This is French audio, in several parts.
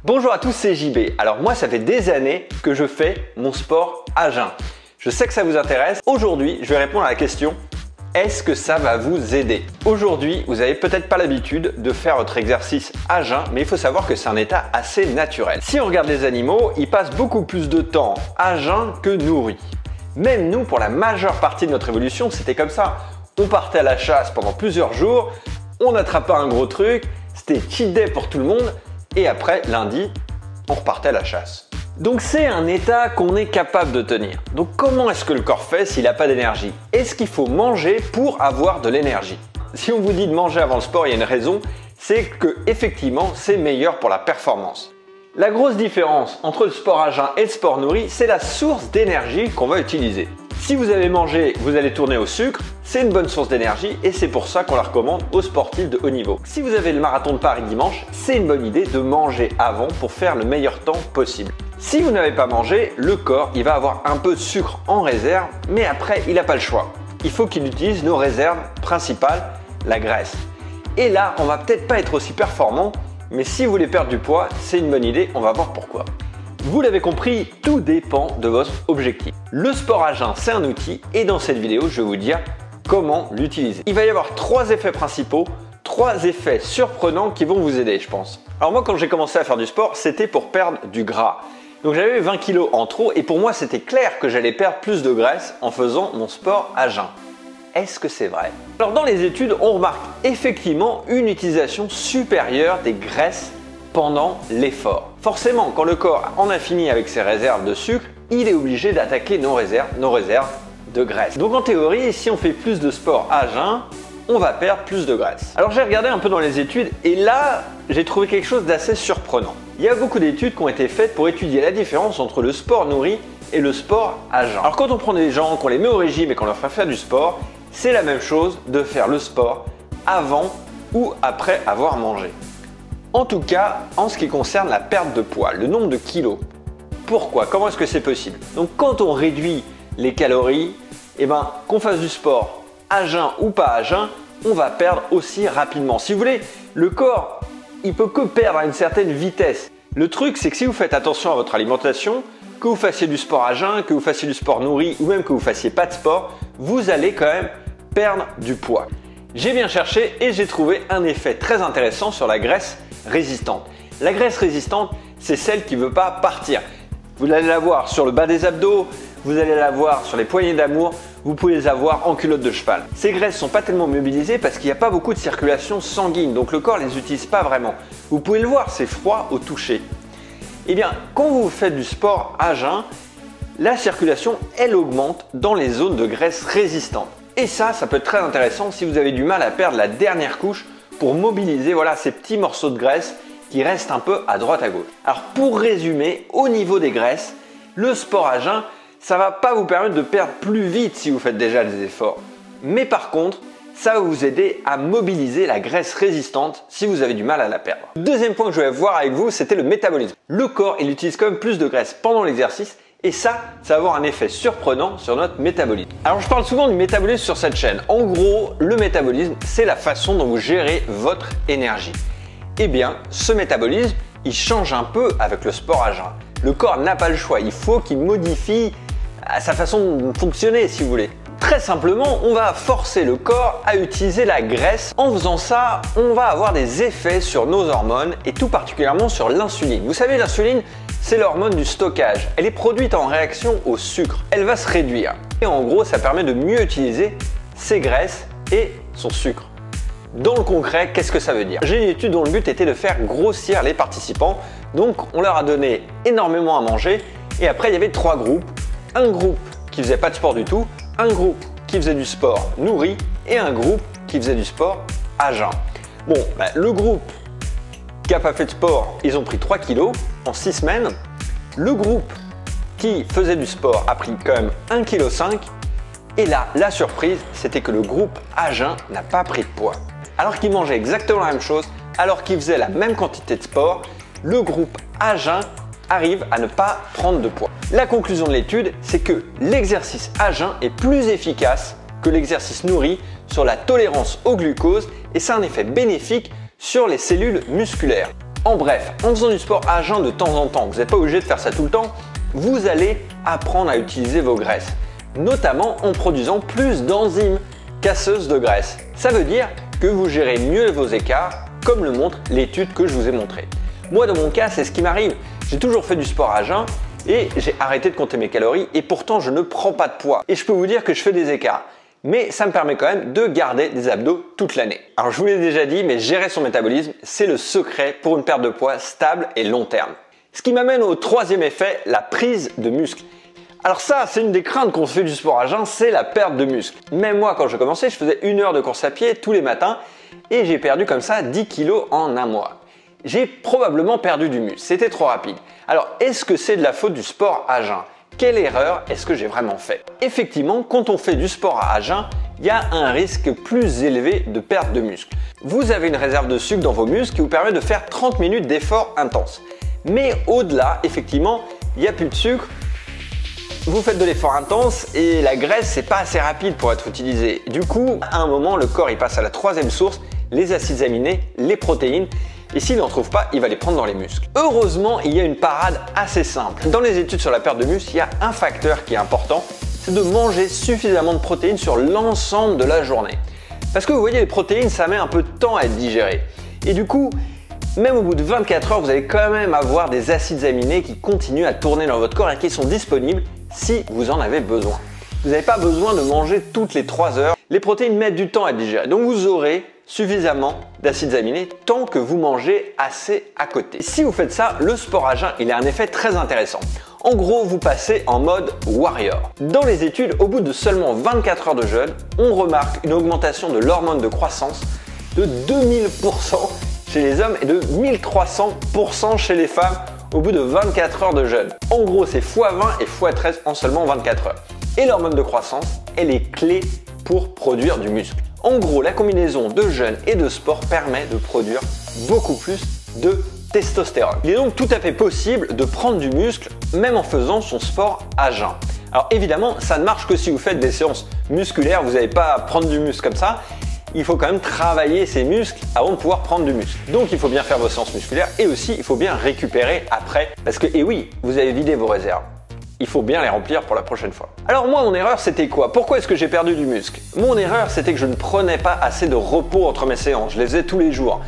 Bonjour à tous, c'est JB. Alors moi, ça fait des années que je fais mon sport à jeun. Je sais que ça vous intéresse. Aujourd'hui, je vais répondre à la question: est-ce que ça va vous aider? Aujourd'hui, vous n'avez peut-être pas l'habitude de faire votre exercice à jeun, mais il faut savoir que c'est un état assez naturel. Si on regarde les animaux, ils passent beaucoup plus de temps à jeun que nourris. Même nous, pour la majeure partie de notre évolution, c'était comme ça. On partait à la chasse pendant plusieurs jours, on attrapait un gros truc, c'était cheat day pour tout le monde, et après, lundi, on repartait à la chasse. Donc c'est un état qu'on est capable de tenir. Donc comment est-ce que le corps fait s'il n'a pas d'énergie? Est-ce qu'il faut manger pour avoir de l'énergie? Si on vous dit de manger avant le sport, il y a une raison, c'est que effectivement c'est meilleur pour la performance. La grosse différence entre le sport à jeun et le sport nourri, c'est la source d'énergie qu'on va utiliser. Si vous avez mangé, vous allez tourner au sucre, c'est une bonne source d'énergie et c'est pour ça qu'on la recommande aux sportifs de haut niveau. Si vous avez le marathon de Paris dimanche, c'est une bonne idée de manger avant pour faire le meilleur temps possible. Si vous n'avez pas mangé, le corps il va avoir un peu de sucre en réserve, mais après il n'a pas le choix. Il faut qu'il utilise nos réserves principales, la graisse. Et là, on va peut-être pas être aussi performant, mais si vous voulez perdre du poids, c'est une bonne idée, on va voir pourquoi. Vous l'avez compris, tout dépend de votre objectif. Le sport à jeun, c'est un outil et dans cette vidéo, je vais vous dire comment l'utiliser. Il va y avoir 3 effets principaux, 3 effets surprenants qui vont vous aider, je pense. Alors moi, quand j'ai commencé à faire du sport, c'était pour perdre du gras. Donc j'avais 20 kg en trop et pour moi, c'était clair que j'allais perdre plus de graisse en faisant mon sport à jeun. Est-ce que c'est vrai? Alors dans les études, on remarque effectivement une utilisation supérieure des graisses pendant l'effort. Forcément, quand le corps en a fini avec ses réserves de sucre, il est obligé d'attaquer nos réserves de graisse. Donc en théorie, si on fait plus de sport à jeun, on va perdre plus de graisse. Alors j'ai regardé un peu dans les études et là, j'ai trouvé quelque chose d'assez surprenant. Il y a beaucoup d'études qui ont été faites pour étudier la différence entre le sport nourri et le sport à jeun. Alors quand on prend des gens, qu'on les met au régime et qu'on leur fait faire du sport, c'est la même chose de faire le sport avant ou après avoir mangé. En tout cas, en ce qui concerne la perte de poids, le nombre de kilos. Pourquoi? Comment est-ce que c'est possible? Donc quand on réduit les calories, qu'on fasse du sport à jeun ou pas à jeun, on va perdre aussi rapidement. Si vous voulez, le corps, il peut que perdre à une certaine vitesse. Le truc, c'est que si vous faites attention à votre alimentation, que vous fassiez du sport à jeun, que vous fassiez du sport nourri ou même que vous fassiez pas de sport, vous allez quand même perdre du poids. J'ai bien cherché et j'ai trouvé un effet très intéressant sur la graisse résistante. La graisse résistante, c'est celle qui ne veut pas partir. Vous allez la voir sur le bas des abdos, vous allez la voir sur les poignées d'amour, vous pouvez les avoir en culotte de cheval. Ces graisses ne sont pas tellement mobilisées parce qu'il n'y a pas beaucoup de circulation sanguine, donc le corps ne les utilise pas vraiment. Vous pouvez le voir, c'est froid au toucher. Eh bien, quand vous faites du sport à jeun, la circulation, elle augmente dans les zones de graisse résistante. Et ça peut être très intéressant si vous avez du mal à perdre la dernière couche pour mobiliser ces petits morceaux de graisse qui restent un peu à droite à gauche. Alors pour résumer, au niveau des graisses, le sport à jeun, ça va pas vous permettre de perdre plus vite si vous faites déjà des efforts. Mais par contre, ça va vous aider à mobiliser la graisse résistante si vous avez du mal à la perdre. Le deuxième point que je voulais voir avec vous, c'était le métabolisme. Le corps, il utilise quand même plus de graisse pendant l'exercice et ça va avoir un effet surprenant sur notre métabolisme. Alors je parle souvent du métabolisme sur cette chaîne. En gros, le métabolisme, c'est la façon dont vous gérez votre énergie. Eh bien, ce métabolisme, il change un peu avec le sport à jeun. Le corps n'a pas le choix, il faut qu'il modifie sa façon de fonctionner si vous voulez. Très simplement, on va forcer le corps à utiliser la graisse. En faisant ça, on va avoir des effets sur nos hormones et tout particulièrement sur l'insuline. Vous savez, l'insuline, c'est l'hormone du stockage. Elle est produite en réaction au sucre. Elle va se réduire. Et en gros, ça permet de mieux utiliser ses graisses et son sucre. Dans le concret, qu'est-ce que ça veut dire? J'ai une étude dont le but était de faire grossir les participants. Donc, on leur a donné énormément à manger. Et après, il y avait 3 groupes. Un groupe qui faisait pas de sport du tout, un groupe qui faisait du sport nourri et un groupe qui faisait du sport à jeun. Bon, le groupe qui n'a pas fait de sport, ils ont pris 3 kilos en 6 semaines. Le groupe qui faisait du sport a pris quand même 1,5 kg. Et là, la surprise, c'était que le groupe à jeun n'a pas pris de poids. Alors qu'il mangeait exactement la même chose, alors qu'il faisait la même quantité de sport, le groupe à jeun arrive à ne pas prendre de poids. La conclusion de l'étude, c'est que l'exercice à jeun est plus efficace que l'exercice nourri sur la tolérance au glucose et c'est un effet bénéfique sur les cellules musculaires. En bref, en faisant du sport à jeun de temps en temps, vous n'êtes pas obligé de faire ça tout le temps, vous allez apprendre à utiliser vos graisses, notamment en produisant plus d'enzymes casseuses de graisse. Ça veut dire que vous gérez mieux vos écarts, comme le montre l'étude que je vous ai montrée. Moi, dans mon cas, c'est ce qui m'arrive. J'ai toujours fait du sport à jeun et j'ai arrêté de compter mes calories et pourtant je ne prends pas de poids. Et je peux vous dire que je fais des écarts. Mais ça me permet quand même de garder des abdos toute l'année. Alors je vous l'ai déjà dit, mais gérer son métabolisme, c'est le secret pour une perte de poids stable et long terme. Ce qui m'amène au troisième effet, la prise de muscle. Alors ça, c'est une des craintes qu'on se fait du sport à jeun, c'est la perte de muscle. Même moi, quand je commençais, je faisais 1 heure de course à pied tous les matins et j'ai perdu comme ça 10 kilos en un mois. J'ai probablement perdu du muscle, c'était trop rapide. Alors, est-ce que c'est de la faute du sport à jeun? Quelle erreur est-ce que j'ai vraiment fait? Effectivement, quand on fait du sport à jeun, il y a un risque plus élevé de perte de muscle. Vous avez une réserve de sucre dans vos muscles qui vous permet de faire 30 minutes d'effort intense. Mais au-delà, effectivement, il n'y a plus de sucre. Vous faites de l'effort intense et la graisse, c'est pas assez rapide pour être utilisée. Du coup, à un moment, le corps il passe à la troisième source, les acides aminés, les protéines. Et s'il n'en trouve pas, il va les prendre dans les muscles. Heureusement, il y a une parade assez simple. Dans les études sur la perte de muscle, il y a un facteur qui est important, c'est de manger suffisamment de protéines sur l'ensemble de la journée. Parce que vous voyez, les protéines, ça met un peu de temps à être digéré. Et du coup, même au bout de 24 heures, vous allez quand même avoir des acides aminés qui continuent à tourner dans votre corps et qui sont disponibles si vous en avez besoin. Vous n'avez pas besoin de manger toutes les 3 heures. Les protéines mettent du temps à être digérées. Donc vous aurez suffisamment d'acides aminés tant que vous mangez assez à côté. Si vous faites ça, le sport à jeun, il a un effet très intéressant. En gros, vous passez en mode warrior. Dans les études, au bout de seulement 24 heures de jeûne, on remarque une augmentation de l'hormone de croissance de 2000% chez les hommes et de 1300% chez les femmes au bout de 24 heures de jeûne. En gros, c'est x20 et x13 en seulement 24 heures. Et l'hormone de croissance, elle est clé pour produire du muscle. En gros, la combinaison de jeûne et de sport permet de produire beaucoup plus de testostérone. Il est donc tout à fait possible de prendre du muscle même en faisant son sport à jeun. Alors évidemment, ça ne marche que si vous faites des séances musculaires, vous n'allez pas prendre du muscle comme ça. Il faut quand même travailler ses muscles avant de pouvoir prendre du muscle. Donc il faut bien faire vos séances musculaires et aussi il faut bien récupérer après. Parce que, et oui, vous avez vidé vos réserves. Il faut bien les remplir pour la prochaine fois. Alors moi, mon erreur, c'était quoi? Pourquoi est-ce que j'ai perdu du muscle? Mon erreur, c'était que je ne prenais pas assez de repos entre mes séances. Je les faisais tous les jours.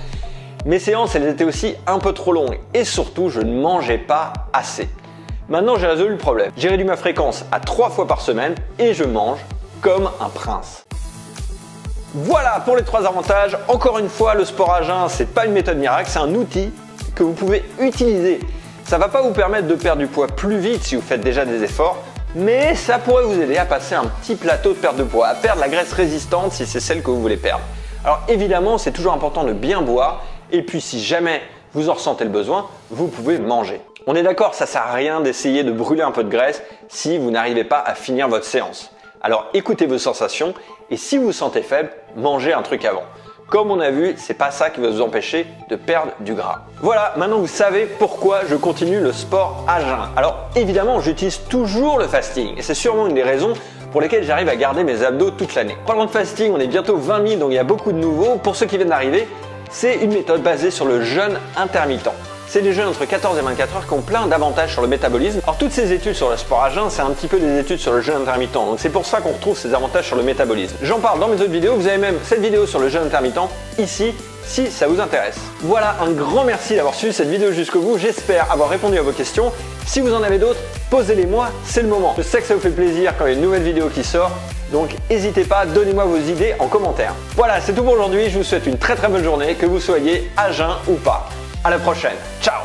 Mes séances, elles étaient aussi un peu trop longues. Et surtout, je ne mangeais pas assez. Maintenant, j'ai résolu le problème. J'ai réduit ma fréquence à 3 fois par semaine et je mange comme un prince. Voilà pour les 3 avantages. Encore une fois, le sport à jeun, c'est pas une méthode miracle, c'est un outil que vous pouvez utiliser. Ça va pas vous permettre de perdre du poids plus vite si vous faites déjà des efforts, mais ça pourrait vous aider à passer un petit plateau de perte de poids, à perdre la graisse résistante si c'est celle que vous voulez perdre. Alors évidemment, c'est toujours important de bien boire et puis si jamais vous en ressentez le besoin, vous pouvez manger. On est d'accord, ça sert à rien d'essayer de brûler un peu de graisse si vous n'arrivez pas à finir votre séance. Alors écoutez vos sensations et si vous vous sentez faible, mangez un truc avant. Comme on a vu, c'est pas ça qui va vous empêcher de perdre du gras. Voilà, maintenant vous savez pourquoi je continue le sport à jeun. Alors évidemment, j'utilise toujours le fasting et c'est sûrement une des raisons pour lesquelles j'arrive à garder mes abdos toute l'année. Parlant de fasting, on est bientôt 20 000, donc il y a beaucoup de nouveaux. Pour ceux qui viennent d'arriver, c'est une méthode basée sur le jeûne intermittent. C'est des jeûnes entre 14 et 24 heures qui ont plein d'avantages sur le métabolisme. Alors toutes ces études sur le sport à jeun, c'est un petit peu des études sur le jeûne intermittent. Donc c'est pour ça qu'on retrouve ces avantages sur le métabolisme. J'en parle dans mes autres vidéos. Vous avez même cette vidéo sur le jeûne intermittent ici, si ça vous intéresse. Voilà, un grand merci d'avoir suivi cette vidéo jusqu'au bout. J'espère avoir répondu à vos questions. Si vous en avez d'autres, posez-les moi, c'est le moment. Je sais que ça vous fait plaisir quand il y a une nouvelle vidéo qui sort. Donc n'hésitez pas, donnez-moi vos idées en commentaire. Voilà, c'est tout pour aujourd'hui. Je vous souhaite une très bonne journée, que vous soyez à jeun ou pas. À la prochaine. Ciao!